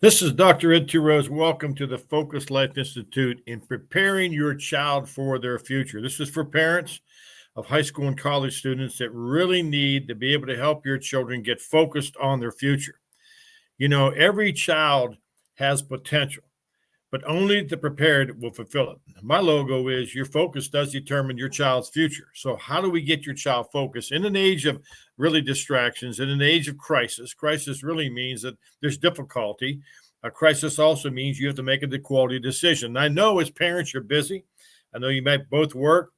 This is Dr. Ed Two Rose. Welcome to the Focus Life Institute in preparing your child for their future. This is for parents of high school and college students that really need to be able to help your children get focused on their future. You know, every child has potential, but only the prepared will fulfill it. My logo is your focus does determine your child's future. So, how do we get your child focused in an age of really distractions, in an age of crisis? Crisis really means that there's difficulty. A crisis also means you have to make a quality decision. And I know as parents, you're busy. I know you might both work,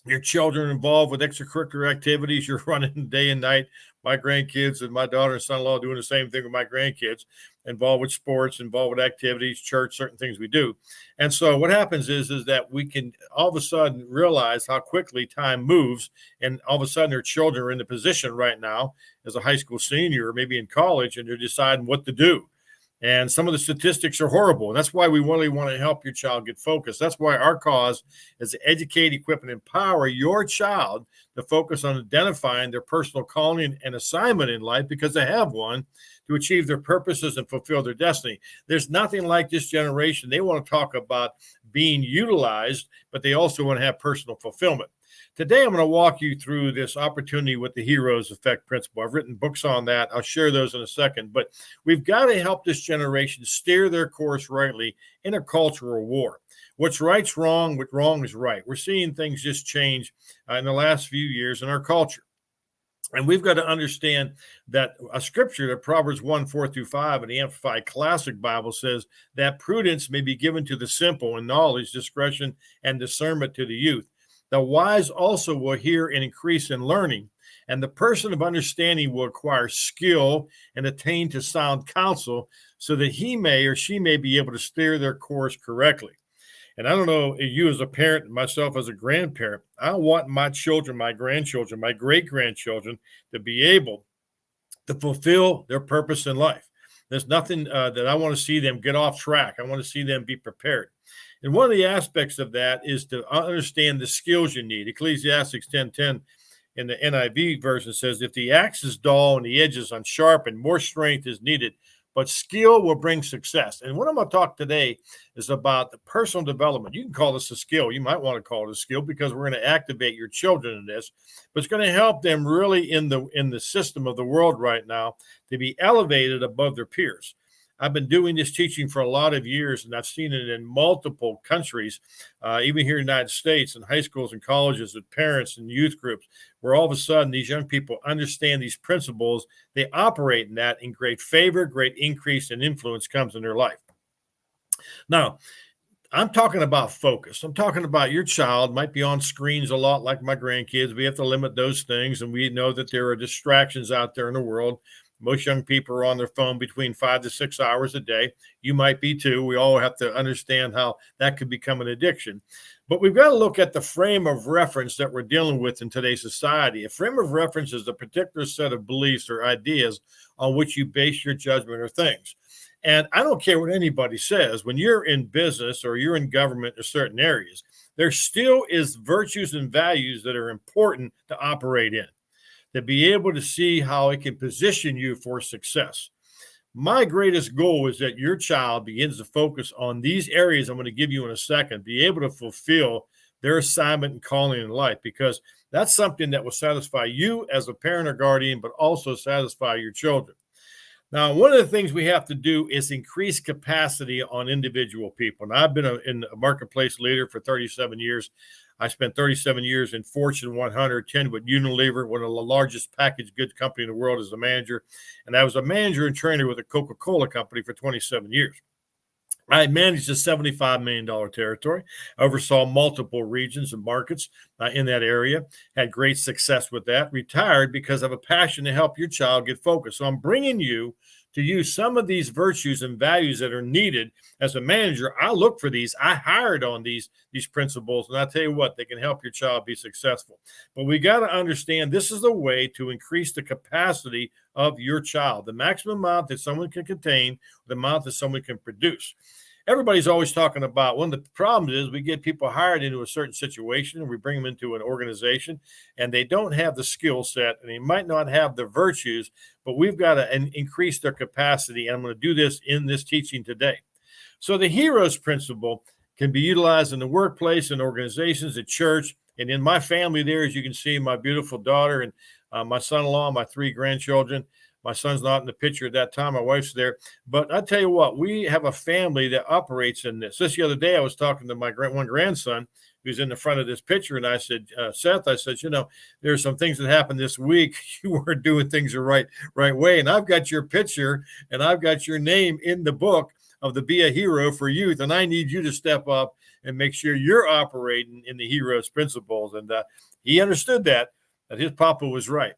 your children are involved with extracurricular activities. You're running day and night. My grandkids and my daughter and son-in-law doing the same thing with my grandkids, involved with sports, involved with activities, church, certain things we do. And so what happens is that we can all of a sudden realize how quickly time moves. And all of a sudden their children are in the position right now as a high school senior or maybe in college, and they're deciding what to do. And some of the statistics are horrible. And that's why we really want to help your child get focused. That's why our cause is to educate, equip, and empower your child to focus on identifying their personal calling and assignment in life, because they have one, to achieve their purposes and fulfill their destiny. There's nothing like this generation. They want to talk about being utilized, but they also want to have personal fulfillment. Today, I'm going to walk you through this opportunity with the hero's effect principle. I've written books on that. I'll share those in a second. But we've got to help this generation steer their course rightly in a cultural war. What's right's wrong, what wrong is right. We're seeing things just change in the last few years in our culture. And we've got to understand that a scripture that Proverbs 1:4-5 in the Amplified Classic Bible says that prudence may be given to the simple, and knowledge, discretion, and discernment to the youth. The wise also will hear and increase in learning, and the person of understanding will acquire skill and attain to sound counsel, so that he may or she may be able to steer their course correctly. And I don't know, you as a parent and myself as a grandparent, I want my children, my grandchildren, my great-grandchildren to be able to fulfill their purpose in life. There's nothing that I want to see them get off track. I want to see them be prepared. And one of the aspects of that is to understand the skills you need. Ecclesiastes 10:10 in the NIV version says, if the axe is dull and the edge is unsharpened, more strength is needed, but skill will bring success. And what I'm going to talk today is about the personal development. You can call this a skill. You might want to call it a skill, because we're going to activate your children in this, but it's going to help them really in the system of the world right now to be elevated above their peers. I've been doing this teaching for a lot of years, and I've seen it in multiple countries, even here in the United States, in high schools and colleges, with parents and youth groups, where all of a sudden these young people understand these principles. They operate in that, in great favor, great increase and influence comes in their life. Now, I'm talking about focus. I'm talking about your child might be on screens a lot like my grandkids. We have to limit those things, and we know that there are distractions out there in the world. Most young people are on their phone between 5 to 6 hours a day. You might be too. We all have to understand how that could become an addiction. But we've got to look at the frame of reference that we're dealing with in today's society. A frame of reference is a particular set of beliefs or ideas on which you base your judgment or things. And I don't care what anybody says, when you're in business or you're in government or certain areas, there still is virtues and values that are important to operate in, to be able to see how it can position you for success. My greatest goal is that your child begins to focus on these areas I'm going to give you in a second, be able to fulfill their assignment and calling in life, because that's something that will satisfy you as a parent or guardian, but also satisfy your children. Now, one of the things we have to do is increase capacity on individual people. And I've been a marketplace leader for 37 years. I spent 37 years in Fortune 100, 10 with Unilever, one of the largest packaged goods company in the world, as a manager. And I was a manager and trainer with a Coca-Cola company for 27 years. I managed a $75 million territory, oversaw multiple regions and markets in that area, had great success with that, retired because of a passion to help your child get focused. So I'm bringing you to use some of these virtues and values that are needed as a manager. I look for these. I hired on these principles, and I tell you what, they can help your child be successful. But we got to understand this is a way to increase the capacity of your child, the maximum amount that someone can contain, the amount that someone can produce. everybody's always talking about, one of the problems is we get people hired into a certain situation and we bring them into an organization and they don't have the skill set and they might not have the virtues, but we've got to increase their capacity. And I'm going to do this in this teaching today. So the heroes principle can be utilized in the workplace, in organizations, at church, and in my family there, as you can see, my beautiful daughter and my son-in-law, my 3 grandchildren. My son's not in the picture at that time. My wife's there. But I tell you what, we have a family that operates in this. Just the other day, I was talking to my one grandson who's in the front of this picture. And I said, Seth, I said, there's some things that happened this week. You weren't doing things the right way. And I've got your picture and I've got your name in the book of the Be a Hero for Youth. And I need you to step up and make sure you're operating in the heroes principles. And he understood that his papa was right.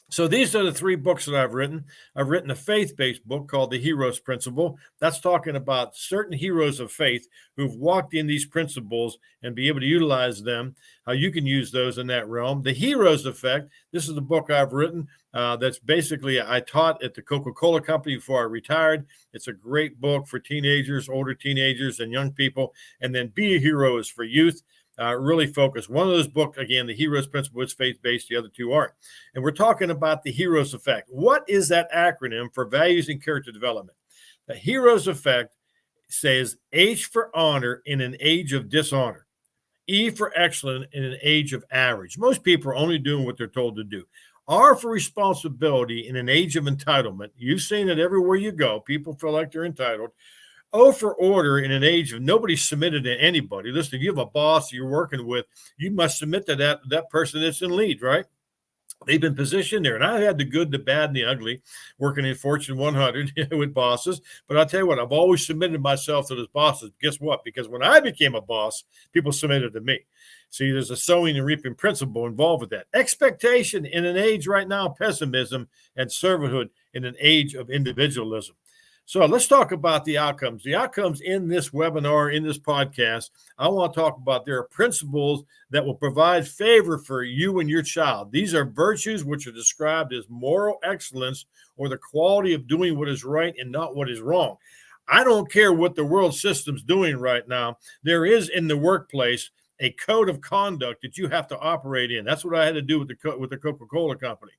So these are the 3 books that I've written. I've written a faith-based book called The Heroes Principle. That's talking about certain heroes of faith who've walked in these principles and be able to utilize them, how you can use those in that realm. The Heroes Effect, this is the book I've written that's basically I taught at the Coca-Cola Company before I retired. It's a great book for teenagers, older teenagers, and young people. And then Be a Hero is for youth. Really focus. One of those books, again, the Heroes Principle, is faith-based. The other 2 aren't. And we're talking about the Heroes Effect. What is that acronym for values and character development? The Heroes Effect says H for honor in an age of dishonor, E for excellent in an age of average. Most people are only doing what they're told to do. R for responsibility in an age of entitlement. You've seen it everywhere you go. People feel like they're entitled. O for order in an age of nobody submitted to anybody. Listen, if you have a boss you're working with, you must submit to that person that's in lead, right? They've been positioned there. And I had the good, the bad, and the ugly working in Fortune 100 with bosses. But I'll tell you what, I've always submitted myself to those bosses. Guess what? Because when I became a boss, people submitted to me. See, there's a sowing and reaping principle involved with that. Expectation in an age right now, pessimism, and servanthood in an age of individualism. So let's talk about the outcomes. The outcomes in this webinar, in this podcast, I want to talk about there are principles that will provide favor for you and your child. These are virtues which are described as moral excellence or the quality of doing what is right and not what is wrong. I don't care what the world system's doing right now. There is in the workplace a code of conduct that you have to operate in. That's what I had to do with the Coca-Cola Company.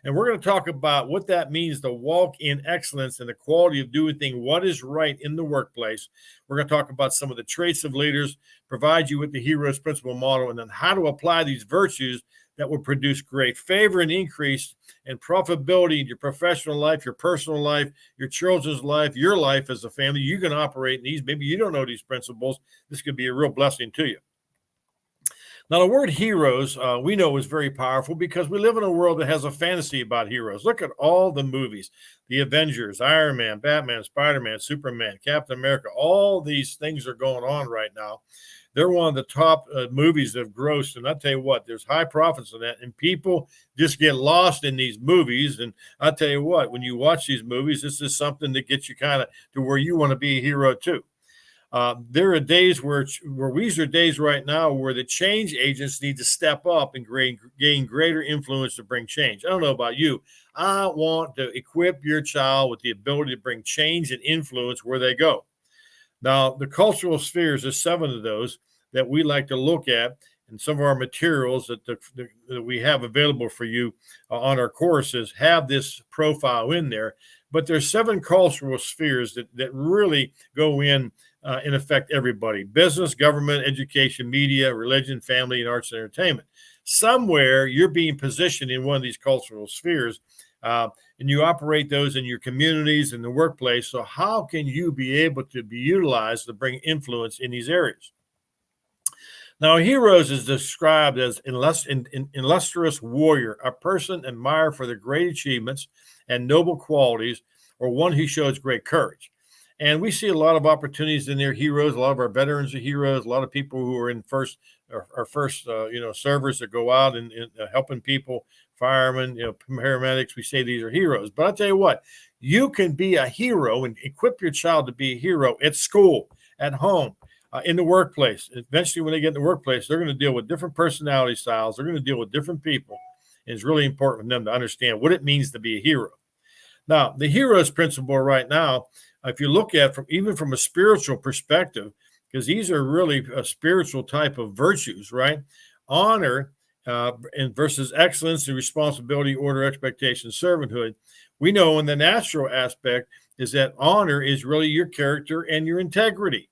And we're going to talk about what that means to walk in excellence and the quality of doing things, what is right in the workplace. We're going to talk about some of the traits of leaders, provide you with the Heroes Principle model, and then how to apply these virtues that will produce great favor and increase and profitability in your professional life, your personal life, your children's life, your life as a family. You can operate in these. Maybe you don't know these principles. This could be a real blessing to you. Now, the word heroes, we know is very powerful because we live in a world that has a fantasy about heroes. Look at all the movies, the Avengers, Iron Man, Batman, Spider-Man, Superman, Captain America. All these things are going on right now. They're one of the top movies that have grossed. And I tell you what, there's high profits in that. And people just get lost in these movies. And I tell you what, when you watch these movies, this is something that gets you kind of to where you want to be a hero too. There are days where these are days right now where the change agents need to step up and gain greater influence to bring change. I don't know about you. I want to equip your child with the ability to bring change and influence where they go. Now, the cultural spheres, there's 7 of those that we like to look at, and some of our materials that we have available for you on our courses have this profile in there. But there's 7 cultural spheres that really go in affect everybody: business, government, education, media, religion, family, and arts and entertainment. Somewhere you're being positioned in one of these cultural spheres, and you operate those in your communities, in the workplace. So how can you be able to be utilized to bring influence in these areas? Now, heroes is described as an illustrious warrior, a person admired for their great achievements and noble qualities, or one who shows great courage. And we see a lot of opportunities in their heroes. A lot of our veterans are heroes. A lot of people who are in first servers that go out and helping people, firemen, paramedics. We say these are heroes. But I'll tell you what, you can be a hero and equip your child to be a hero at school, at home, in the workplace. Eventually, when they get in the workplace, they're going to deal with different personality styles. They're going to deal with different people. And it's really important for them to understand what it means to be a hero. Now, the hero's principle right now, if you look at even from a spiritual perspective, because these are really a spiritual type of virtues, right? Honor and versus excellence and responsibility, order, expectation, servanthood. We know in the natural aspect is that honor is really your character and your integrity.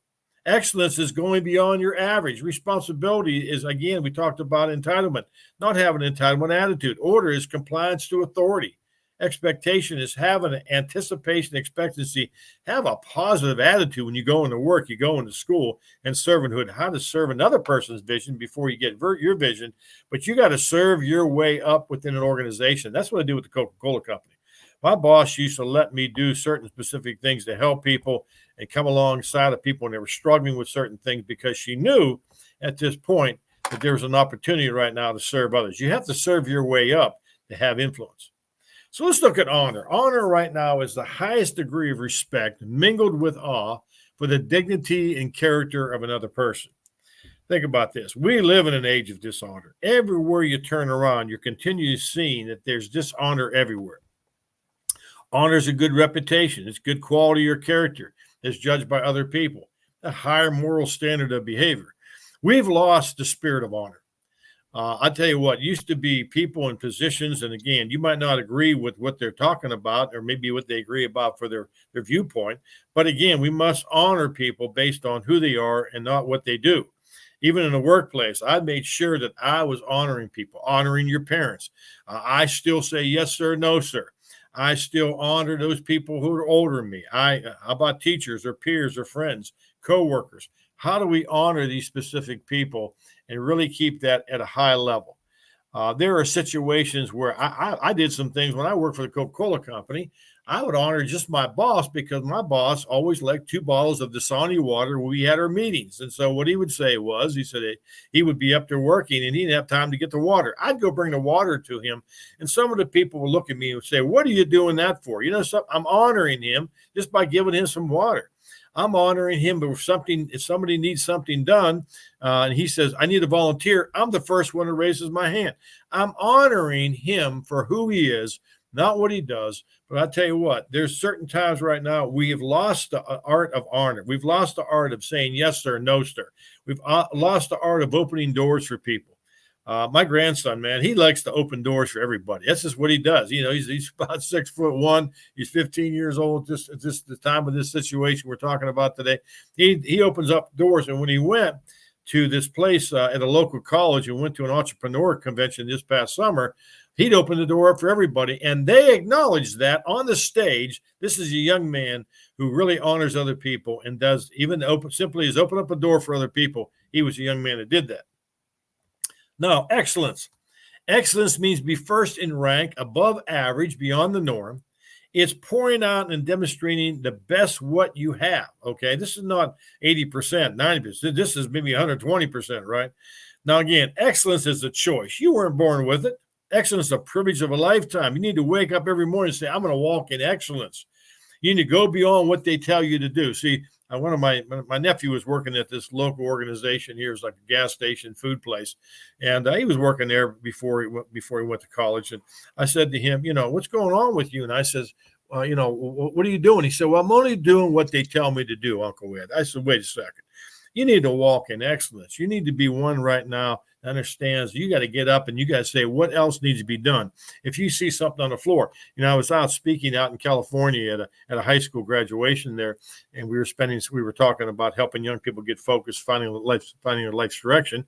Excellence is going beyond your average. Responsibility is, again, we talked about entitlement, not having an entitlement attitude. Order is compliance to authority. Expectation is having an anticipation, expectancy, have a positive attitude when you go into work, you go into school. And servanthood, how to serve another person's vision before you get your vision. But you got to serve your way up within an organization. That's what I do with the Coca-Cola Company. My boss used to let me do certain specific things to help people and come alongside of people when they were struggling with certain things, because she knew at this point that there was an opportunity right now to serve others. You have to serve your way up to have influence. So let's look at honor. Honor right now is the highest degree of respect mingled with awe for the dignity and character of another person. Think about this. We live in an age of dishonor. Everywhere you turn around, you're continually seeing that there's dishonor everywhere. Honor is a good reputation. It's good quality or character. It's judged by other people. A higher moral standard of behavior. We've lost the spirit of honor. I tell you what, used to be people in positions, and again, you might not agree with what they're talking about, or maybe what they agree about for their viewpoint. But again, we must honor people based on who they are and not what they do. Even in the workplace, I made sure that I was honoring people, honoring your parents. I still say yes, sir, no, sir. I still honor those people who are older than me. How about teachers or peers or friends, coworkers? How do we honor these specific people and really keep that at a high level? There are situations where I did some things when I worked for the Coca-Cola Company. I would honor just my boss, because my boss always liked 2 bottles of Dasani water when we had our meetings. And so what he would say was, he said he would be up there working and he didn't have time to get the water. I'd go bring the water to him. And some of the people would look at me and say, what are you doing that for? You know, I'm honoring him just by giving him some water. I'm honoring him, but if somebody needs something done, and he says, I need a volunteer, I'm the first one who raises my hand. I'm honoring him for who he is, not what he does. But I tell you what, there's certain times right now we have lost the art of honor. We've lost the art of saying yes, sir, no, sir. We've lost the art of opening doors for people. My grandson, man, he likes to open doors for everybody. That's just what he does. You know, he's about 6'1". He's 15 years old. Just the time of this situation we're talking about today, he opens up doors. And when he went to this place at a local college and went to an entrepreneur convention this past summer, he'd open the door up for everybody. And they acknowledged that on the stage. This is a young man who really honors other people and does even simply is open up a door for other people. He was a young man that did that. Now, excellence. Excellence means be first in rank, above average, beyond the norm. It's pouring out and demonstrating the best what you have. Okay, this is not 80%, 90%. This is maybe 120%, right? Now, again, excellence is a choice. You weren't born with it. Excellence is a privilege of a lifetime. You need to wake up every morning and say, I'm going to walk in excellence. You need to go beyond what they tell you to do. See, one of my nephew was working at this local organization here. It was like a gas station, food place, and he was working there before he went to college. And I said to him, you know, what's going on with you? And I says, you know, what are you doing? He said, well, I'm only doing what they tell me to do, Uncle Ed. I said, wait a second. You need to walk in excellence. You need to be one right now that understands you got to get up and you got to say what else needs to be done. If you see something on the floor, you know, I was out speaking out in California at a high school graduation there, and we were talking about helping young people get focused, finding their life's direction,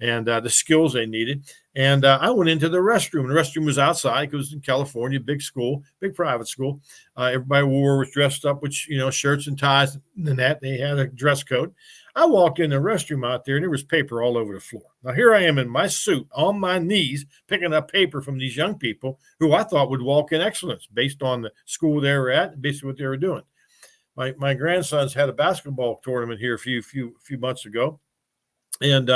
and the skills they needed. And I went into the restroom. The restroom was outside because it was in California, big school, big private school. Everybody was dressed up with, you know, shirts and ties and that. They had a dress code. I walked in the restroom out there and there was paper all over the floor. Now, here I am in my suit on my knees, picking up paper from these young people who I thought would walk in excellence based on the school they were at, based on what they were doing. My grandsons had a basketball tournament here a few months ago. And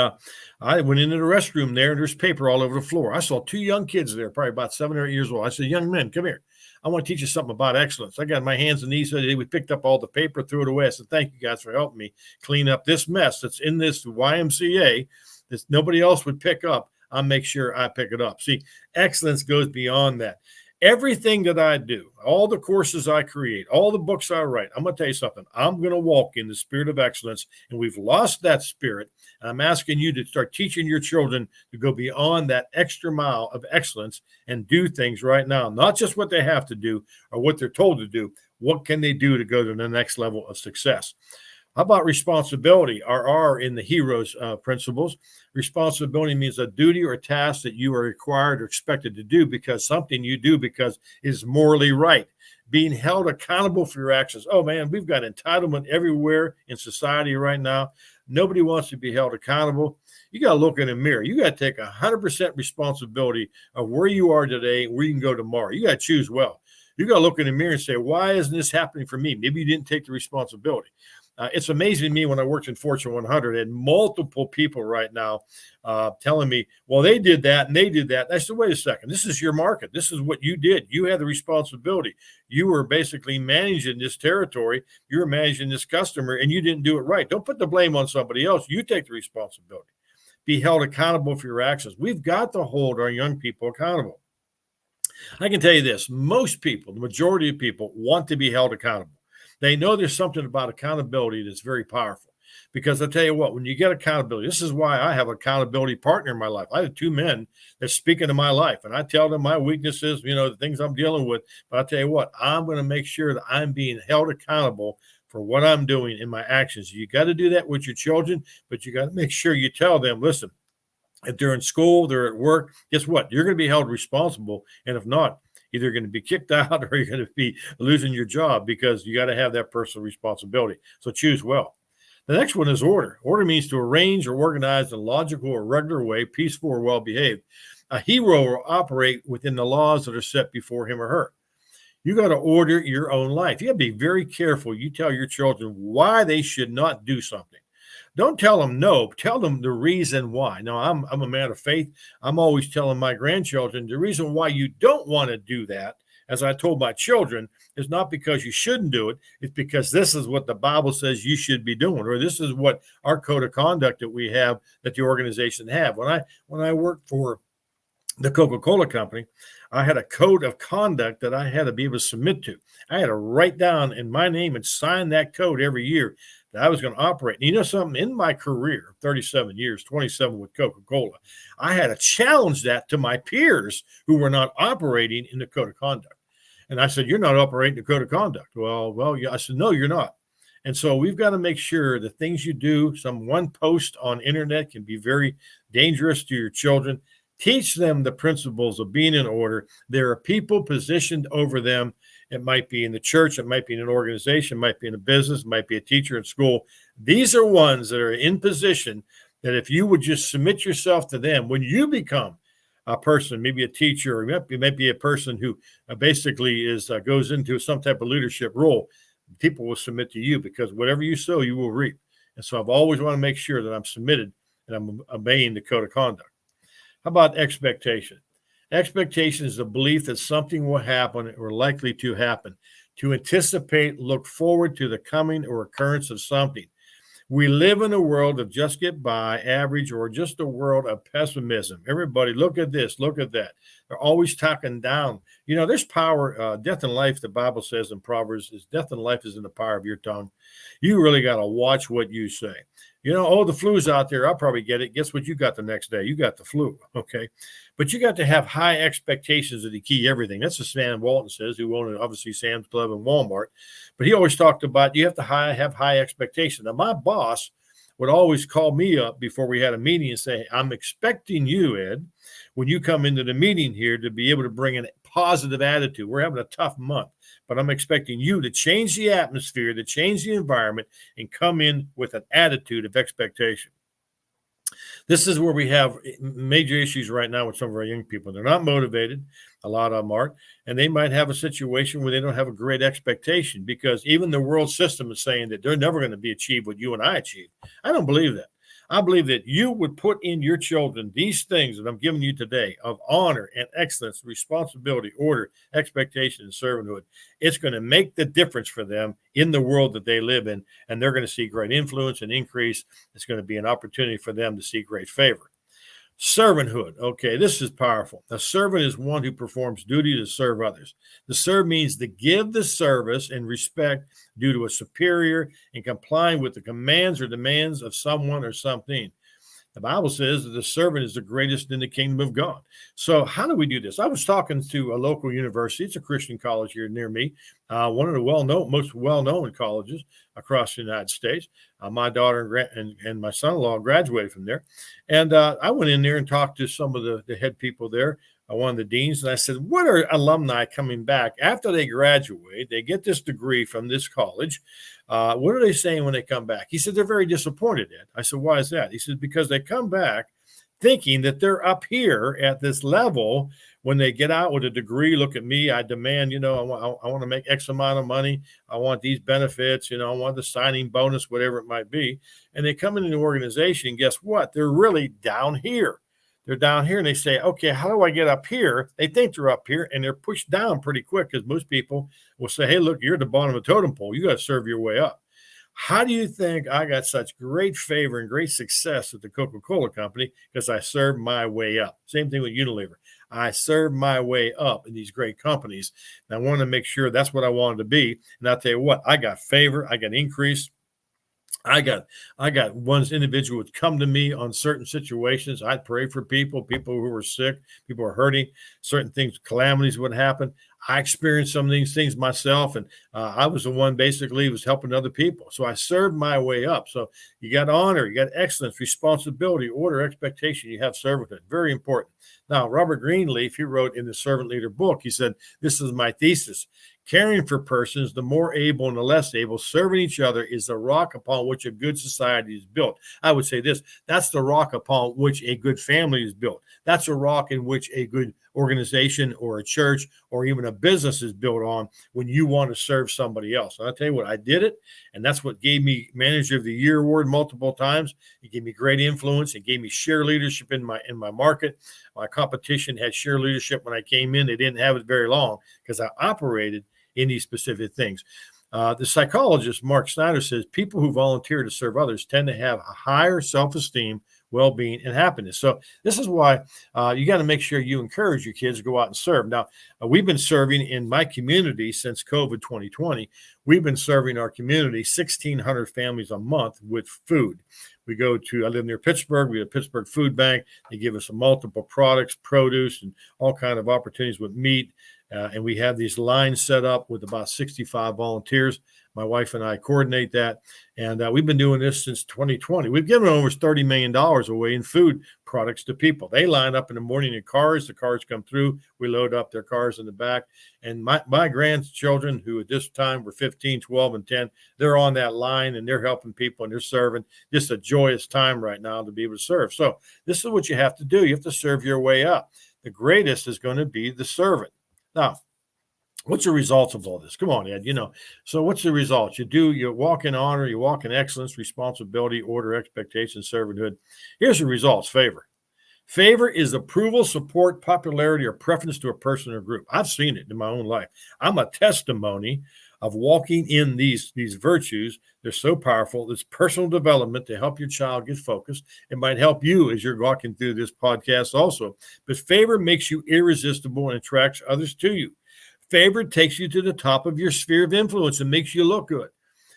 I went into the restroom there, and there's paper all over the floor. I saw 2 young kids there, probably about 7 or 8 years old. I said, young men, come here. I want to teach you something about excellence. I got my hands and knees. So we picked up all the paper, threw it away. I said, thank you guys for helping me clean up this mess that's in this YMCA that nobody else would pick up. I'll make sure I pick it up. See, excellence goes beyond that. Everything that I do, all the courses I create, all the books I write, I'm going to tell you something. I'm going to walk in the spirit of excellence, and we've lost that spirit. And I'm asking you to start teaching your children to go beyond that extra mile of excellence and do things right now, not just what they have to do or what they're told to do. What can they do to go to the next level of success? How about responsibility? R in the heroes principles. Responsibility means a duty or task that you are required or expected to do because something you do because it is morally right. Being held accountable for your actions. Oh man, we've got entitlement everywhere in society right now. Nobody wants to be held accountable. You got to look in the mirror. You got to take 100% responsibility of where you are today, where you can go tomorrow. You got to choose well. You got to look in the mirror and say, why isn't this happening for me? Maybe you didn't take the responsibility. It's amazing to me when I worked in Fortune 100 and multiple people right now telling me, well, they did that and they did that. I said, wait a second, this is your market. This is what you did. You had the responsibility. You were basically managing this territory. You were managing this customer and you didn't do it right. Don't put the blame on somebody else. You take the responsibility. Be held accountable for your actions. We've got to hold our young people accountable. I can tell you this, most people, the majority of people want to be held accountable. They know there's something about accountability that's very powerful because I tell you what, when you get accountability, this is why I have an accountability partner in my life. I have two men that speak into my life and I tell them my weaknesses, the things I'm dealing with. But I tell you what, I'm going to make sure that I'm being held accountable for what I'm doing in my actions. You got to do that with your children, but you got to make sure you tell them, listen, if they're in school, they're at work, guess what? You're going to be held responsible. And if not, either you're going to be kicked out or you're going to be losing your job because you got to have that personal responsibility. So choose well. The next one is order. Order means to arrange or organize in a logical or regular way, peaceful or well-behaved. A hero will operate within the laws that are set before him or her. You got to order your own life. You got to be very careful. You tell your children why they should not do something. Don't tell them no. Tell them the reason why. Now, I'm a man of faith. I'm always telling my grandchildren the reason why you don't want to do that, as I told my children, is not because you shouldn't do it. It's because this is what the Bible says you should be doing, or this is what our code of conduct that we have, that the organization have. When I worked for the Coca-Cola company, I had a code of conduct that I had to be able to submit to. I had to write down in my name and sign that code every year that I was going to operate. And you know something, in my career, 37 years, 27 with Coca-Cola, I had to challenge that to my peers who were not operating in the code of conduct. And I said, you're not operating the code of conduct. Well, yeah. I said, no, you're not. And so we've got to make sure the things you do, one post on internet can be very dangerous to your children. Teach them the principles of being in order. There are people positioned over them. It might be in the church. It might be in an organization. It might be in a business. It might be a teacher in school. These are ones that are in position that if you would just submit yourself to them, when you become a person, maybe a teacher, or you might be a person who basically goes into some type of leadership role, people will submit to you because whatever you sow, you will reap. And so I've always want to make sure that I'm submitted and I'm obeying the code of conduct. How about expectation? Expectation is the belief that something will happen or likely to happen. To anticipate, look forward to the coming or occurrence of something. We live in a world of just get by, average, or just a world of pessimism. Everybody, look at this, look at that. They're always talking down. There's power, death and life, the Bible says in Proverbs, is death and life is in the power of your tongue. You really got to watch what you say. The flu's out there. I'll probably get it. Guess what you got the next day? You got the flu. Okay. But you got to have high expectations of the key everything. That's what Sam Walton says, who owned obviously Sam's Club and Walmart. But he always talked about you have to have high expectations. Now, my boss would always call me up before we had a meeting and say, I'm expecting you, Ed, when you come into the meeting here to be able to bring a positive attitude. We're having a tough month, but I'm expecting you to change the atmosphere, to change the environment, and come in with an attitude of expectation. This is where we have major issues right now with some of our young people. They're not motivated. A lot of them aren't. And they might have a situation where they don't have a great expectation because even the world system is saying that they're never going to be achieved what you and I achieve. I don't believe that. I believe that you would put in your children these things that I'm giving you today of honor and excellence, responsibility, order, expectation, and servanthood. It's going to make the difference for them in the world that they live in, and they're going to see great influence and increase. It's going to be an opportunity for them to see great favor. Servanthood. Okay, this is powerful. A servant is one who performs duty to serve others. To serve means to give the service and respect due to a superior and complying with the commands or demands of someone or something. The Bible says that the servant is the greatest in the kingdom of God. So, how do we do this? I was talking to a local university. It's a Christian college here near me, one of the most well-known colleges across the United States. My daughter and my son-in-law graduated from there, and I went in there and talked to some of the head people there. One of the deans, and I said, "What are alumni coming back after they graduate? They get this degree from this college. What are they saying when they come back?" He said, "They're very disappointed, Ed." I said, "Why is that?" He said, "Because they come back thinking that they're up here at this level. When they get out with a degree, look at me, I demand, I want to make X amount of money. I want these benefits, I want the signing bonus, whatever it might be." And they come into the organization, and guess what? They're really down here. They're down here and they say, "Okay, how do I get up here?" They think they're up here and they're pushed down pretty quick because most people will say, "Hey, look, you're at the bottom of the totem pole. You got to serve your way up." How do you think I got such great favor and great success at the Coca-Cola company? Because I served my way up. Same thing with Unilever. I served my way up in these great companies. And I wanted to make sure that's what I wanted to be. And I'll tell you what, I got favor, I got increase. I got one's individual would come to me on certain situations. I'd pray for people who were sick, people were hurting, certain things, calamities would happen. I experienced some of these things myself, and I was the one basically was helping other people. So I served my way up. So you got honor, you got excellence, responsibility, order, expectation. You have servanthood. Very important. Now, Robert Greenleaf, he wrote in the Servant Leader book, he said, "This is my thesis. Caring for persons, the more able and the less able, serving each other is the rock upon which a good society is built." I would say this, that's the rock upon which a good family is built. That's a rock in which a good organization or a church or even a business is built on when you want to serve somebody else. And I'll tell you what, I did it. And that's what gave me Manager of the Year award multiple times. It gave me great influence. It gave me share leadership in my market. My competition had share leadership when I came in. They didn't have it very long because I operated in these specific things. The psychologist Mark Snyder says people who volunteer to serve others tend to have a higher self-esteem, well-being, and happiness. So this is why you got to make sure you encourage your kids to go out and serve. Now, we've been serving in my community since COVID 2020. We've been serving our community, 1,600 families a month with food. I live near Pittsburgh. We have a Pittsburgh Food Bank. They give us multiple products, produce, and all kind of opportunities with meat. And we have these lines set up with about 65 volunteers. My wife and I coordinate that. And we've been doing this since 2020. We've given over $30 million away in food products to people. They line up in the morning in cars. The cars come through. We load up their cars in the back. And my grandchildren, who at this time were 15, 12, and 10, they're on that line and they're helping people and they're serving. Just a joyous time right now to be able to serve. So this is what you have to do. You have to serve your way up. The greatest is going to be the servant. Now, what's the results of all this? Come on, Ed. So what's the results? You walk in honor, you walk in excellence, responsibility, order, expectation, servanthood. Here's the results. Favor. Favor is approval, support, popularity, or preference to a person or group. I've seen it in my own life. I'm a testimony of walking in these virtues. They're so powerful. It's personal development to help your child get focused. It might help you as you're walking through this podcast also. But favor makes you irresistible and attracts others to you. Favor takes you to the top of your sphere of influence and makes you look good.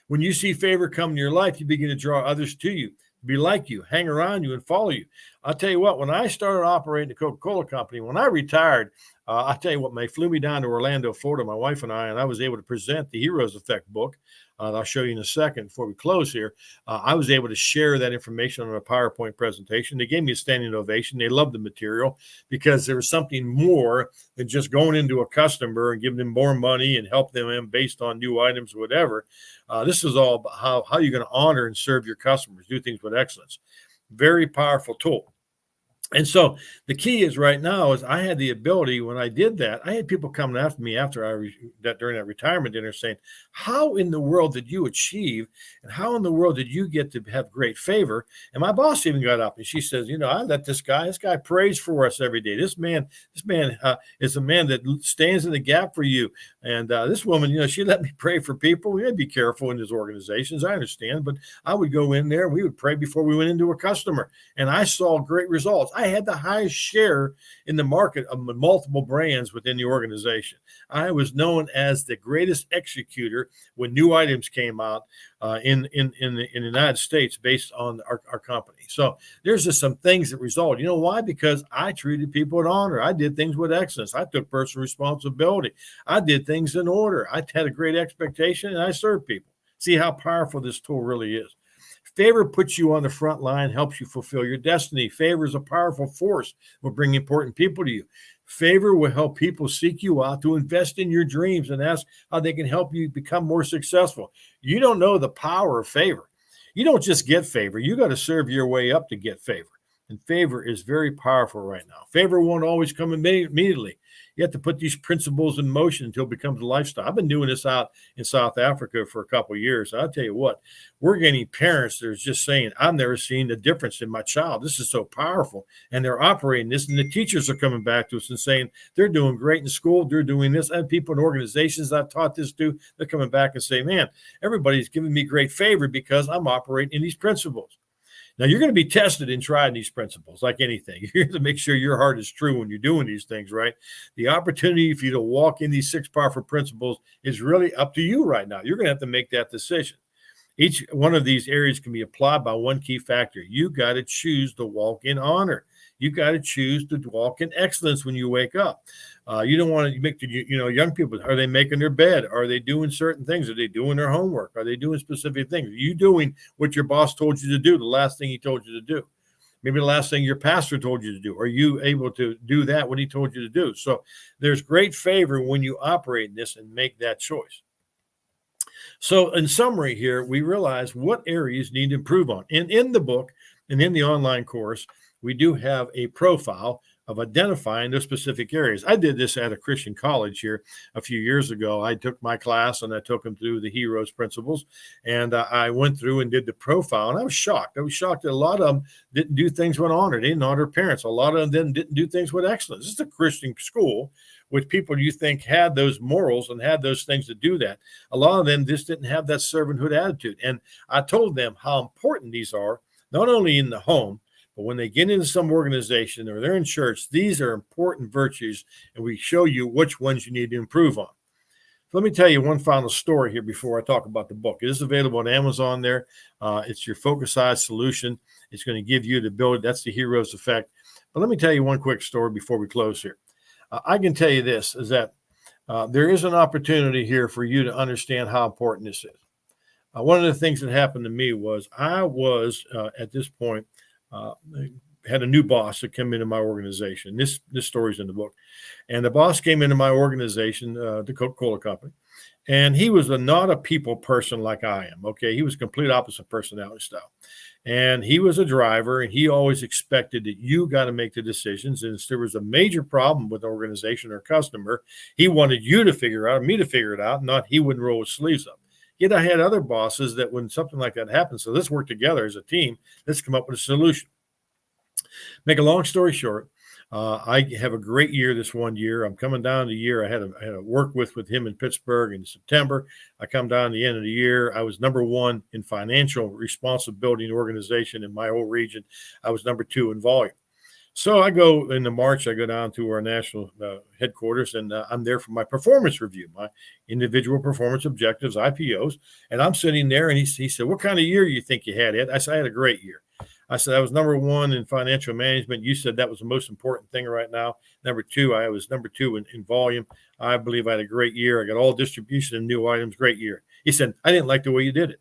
When you see favor come in your life, you begin to draw others to you, be like you, hang around you, and follow you. I'll tell you what, when I started operating the Coca-Cola company, when I retired, I'll tell you what, they flew me down to Orlando, Florida, my wife and I was able to present the Heroes Effect book. I'll show you in a second before we close here. I was able to share that information on a PowerPoint presentation. They gave me a standing ovation. They loved the material because there was something more than just going into a customer and giving them more money and help them based on new items or whatever. This is all about how you're going to honor and serve your customers, do things with excellence. Very powerful tool. And so the key is right now is I had the ability when I did that, I had people coming after me during that retirement dinner saying, how in the world did you achieve and how in the world did you get to have great favor? And my boss even got up and she says, I let this guy prays for us every day. This man is a man that stands in the gap for you. And this woman, she let me pray for people. We had to be careful in his organizations. I understand, but I would go in there and we would pray before we went into a customer. And I saw great results. I had the highest share in the market of multiple brands within the organization. I was known as the greatest executor when new items came out in the United States based on our company. So there's just some things that result. You know why? Because I treated people with honor. I did things with excellence. I took personal responsibility. I did things in order. I had a great expectation, and I served people. See how powerful this tool really is. Favor puts you on the front line, helps you fulfill your destiny. Favor is a powerful force, will bring important people to you. Favor will help people seek you out to invest in your dreams and ask how they can help you become more successful. You don't know the power of favor. You don't just get favor. You got to serve your way up to get favor. And favor is very powerful right now. Favor won't always come immediately. You have to put these principles in motion until it becomes a lifestyle. I've been doing this out in South Africa for a couple of years. I'll tell you what, we're getting parents that are just saying, I've never seen the difference in my child. This is so powerful. And they're operating this. And the teachers are coming back to us and saying, they're doing great in school. They're doing this. And people in organizations I've taught this to, they're coming back and say, man, everybody's giving me great favor because I'm operating in these principles. Now, you're going to be tested in trying these principles like anything. You have to make sure your heart is true when you're doing these things, right? The opportunity for you to walk in these 6 powerful principles is really up to you right now. You're going to have to make that decision. Each one of these areas can be applied by one key factor. You got to choose to walk in honor. You got to choose to walk in excellence when you wake up. You don't want to make the, young people, are they making their bed? Are they doing certain things? Are they doing their homework? Are they doing specific things? Are you doing what your boss told you to do, the last thing he told you to do? Maybe the last thing your pastor told you to do. Are you able to do that what he told you to do? So there's great favor when you operate in this and make that choice. So in summary here, we realize what areas need to improve on. And in the book and in the online course, we do have a profile of identifying those specific areas. I did this at a Christian college here a few years ago. I took my class and I took them through the heroes principles, and I went through and did the profile, and I was shocked. I was shocked that a lot of them didn't do things with honor. They didn't honor parents. A lot of them didn't do things with excellence. This is a Christian school with people you think had those morals and had those things to do that. A lot of them just didn't have that servanthood attitude. And I told them how important these are, not only in the home, but when they get into some organization or they're in church, these are important virtues, and we show you which ones you need to improve on. So let me tell you one final story here before I talk about the book. It is available on Amazon there. It's your focusized solution. It's going to give you the ability. That's the hero's effect. But let me tell you one quick story before we close here. I can tell you this, is that there is an opportunity here for you to understand how important this is. One of the things that happened to me was I was, at this point, had a new boss that came into my organization. This story's in the book. And the boss came into my organization, the Coca-Cola company, and he was not a people person like I am, okay? He was complete opposite personality style. And he was a driver, and he always expected that you got to make the decisions. And if there was a major problem with the organization or customer, he wanted you to figure out, me to figure it out, not he wouldn't roll his sleeves up. Yet I had other bosses that when something like that happens, so let's work together as a team, let's come up with a solution. Make a long story short, I have a great year this one year. I'm coming down the year. I had a work with him in Pittsburgh in September. I come down the end of the year. I was number 1 in financial responsibility and organization in my whole region. I was number 2 in volume. So I go into March, I go down to our national headquarters, and I'm there for my performance review, my individual performance objectives, IPOs. And I'm sitting there, and he said, what kind of year you think you had, Ed? I said, I had a great year. I said, I was number 1 in financial management. You said that was the most important thing right now. Number 2, I was number 2 in volume. I believe I had a great year. I got all distribution of new items, great year. He said, I didn't like the way you did it.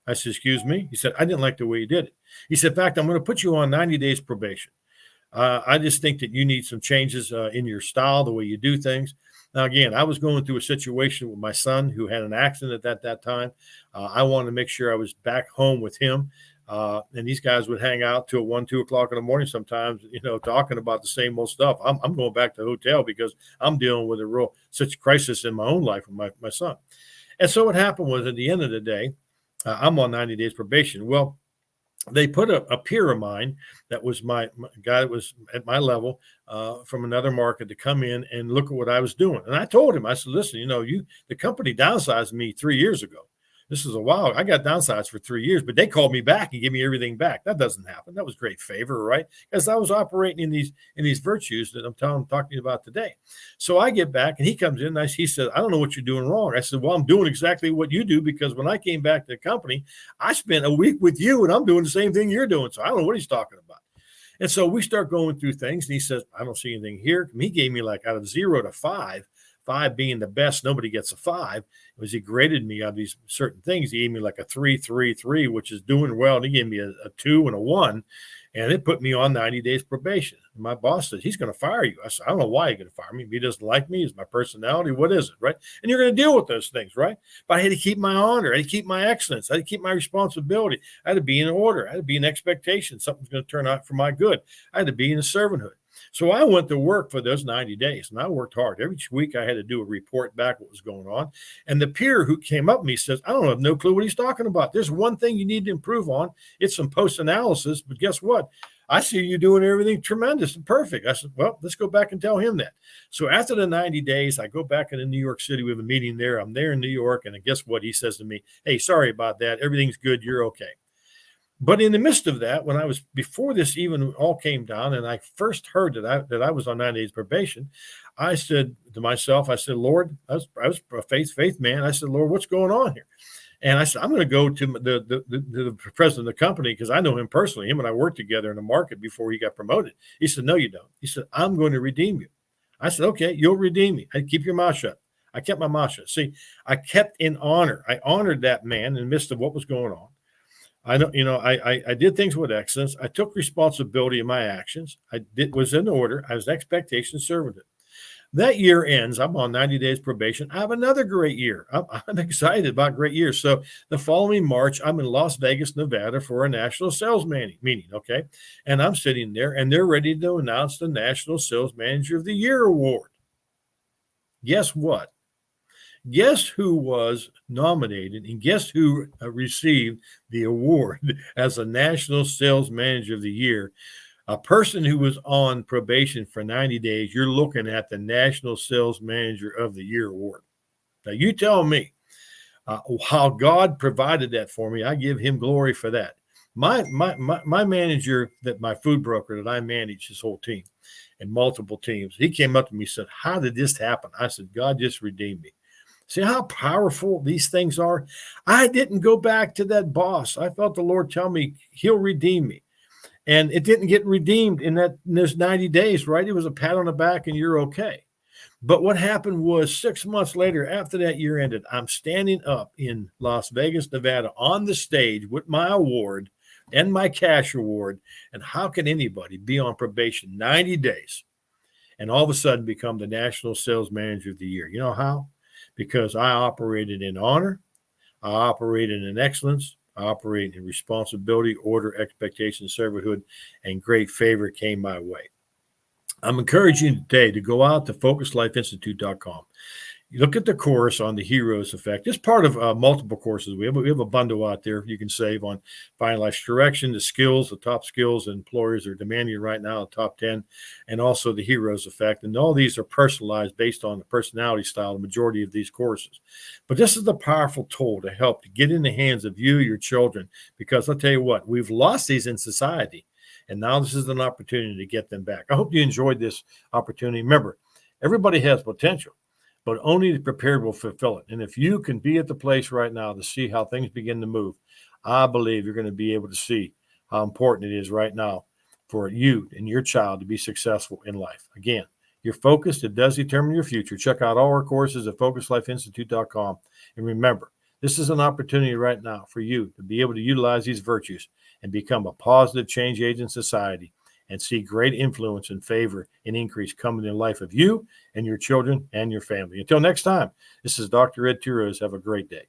I said, excuse me? He said, I didn't like the way you did it. He said, in fact, I'm going to put you on 90 days probation. I just think that you need some changes in your style, the way you do things. Now, again, I was going through a situation with my son who had an accident at that time. I wanted to make sure I was back home with him. And these guys would hang out till 1, 2 o'clock in the morning sometimes, talking about the same old stuff. I'm going back to the hotel because I'm dealing with such crisis in my own life with my son. And so what happened was at the end of the day, I'm on 90 days probation. Well, they put a peer of mine that was my guy that was at my level from another market to come in and look at what I was doing. And I told him, I said, listen, the company downsized me 3 years ago. This is a while. I got downsized for 3 years, but they called me back and gave me everything back. That doesn't happen. That was great favor, right? Because I was operating in these talking to you about today. So I get back and he comes in and he said, I don't know what you're doing wrong. I said, well, I'm doing exactly what you do, because when I came back to the company, I spent a week with you and I'm doing the same thing you're doing. So I don't know what he's talking about. And so we start going through things and he says, I don't see anything here. And he gave me like out of 0 to 5, 5 being the best, nobody gets a 5. Was he graded me on these certain things. He gave me like a 3, 3, 3, which is doing well. And he gave me a 2 and a 1. And it put me on 90 days probation. And my boss said, he's going to fire you. I said, I don't know why he's going to fire me. If he doesn't like me, is my personality? What is it, right? And you're going to deal with those things, right? But I had to keep my honor. I had to keep my excellence. I had to keep my responsibility. I had to be in order. I had to be in expectation. Something's going to turn out for my good. I had to be in a servanthood. So I went to work for those 90 days, and I worked hard. Every week I had to do a report back what was going on. And the peer who came up to me says, I don't have no clue what he's talking about. There's one thing you need to improve on. It's some post-analysis, but guess what? I see you doing everything tremendous and perfect. I said, well, let's go back and tell him that. So after the 90 days, I go back into New York City. We have a meeting there. I'm there in New York, and guess what? He says to me, hey, sorry about that. Everything's good. You're okay. But in the midst of that, when I was, before this even all came down, and I first heard that I was on 90 days probation, I said to myself, I said, Lord, I was a faith man. I said, Lord, what's going on here? And I said, I'm going to go to the president of the company, because I know him personally. Him and I worked together in the market before he got promoted. He said, no, you don't. He said, I'm going to redeem you. I said, okay, you'll redeem me. I keep your mouth shut. I kept my mouth shut. See, I kept in honor. I honored that man in the midst of what was going on. I did things with excellence. I took responsibility of my actions. Was in order. I was expectation servanthood. That year ends. I'm on 90 days probation. I have another great year. I'm excited about great years. So the following March, I'm in Las Vegas, Nevada for a national sales meeting. Okay. And I'm sitting there and they're ready to announce the National Sales Manager of the Year award. Guess what? Guess who was nominated and guess who received the award as a National Sales Manager of the Year? A person who was on probation for 90 days, you're looking at the National Sales Manager of the Year award. Now, you tell me how God provided that for me. I give him glory for that. My manager, my food broker that I manage, his whole team and multiple teams, he came up to me and said, how did this happen? I said, God just redeemed me. See how powerful these things are? I didn't go back to that boss. I felt the Lord tell me he'll redeem me. And it didn't get redeemed in those 90 days, right? It was a pat on the back and you're okay. But what happened was 6 months later, after that year ended, I'm standing up in Las Vegas, Nevada on the stage with my award and my cash award. And how can anybody be on probation 90 days and all of a sudden become the National Sales Manager of the Year? You know how? Because I operated in honor, I operated in excellence, I operated in responsibility, order, expectation, servanthood, and great favor came my way. I'm encouraging you today to go out to focuslifeinstitute.com. You look at the course on the heroes effect. It's part of multiple courses. We have a bundle out there you can save on finding life's direction, the skills, the top skills employers are demanding right now, the top 10, and also the heroes effect. And all these are personalized based on the personality style, the majority of these courses. But this is the powerful tool to help to get in the hands of you, your children, because I'll tell you what, we've lost these in society. And now this is an opportunity to get them back. I hope you enjoyed this opportunity. Remember, everybody has potential, but only the prepared will fulfill it. And if you can be at the place right now to see how things begin to move, I believe you're going to be able to see how important it is right now for you and your child to be successful in life. Again, you're focused. It does determine your future. Check out all our courses at focuslifeinstitute.com. And remember, this is an opportunity right now for you to be able to utilize these virtues and become a positive change agent in society and see great influence and favor and increase coming in the life of you and your children and your family. Until next time, this is Dr. Ed Turos. Have a great day.